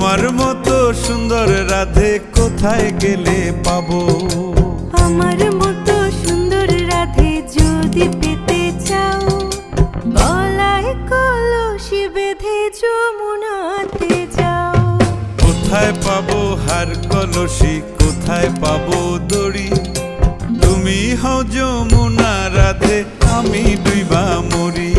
তোমার মতো সুন্দর রাধে কোথায় গেলে পাবো? আমার মতো সুন্দর রাধে যদি পেতে চাও, গলায় কলসি বেঁধে যমুনাতে যাও। কোথায় পাবো হার কলসি, কোথায় পাবো দড়ি? তুমি হও যমুনা রাধে, আমি ডুইবা মরি।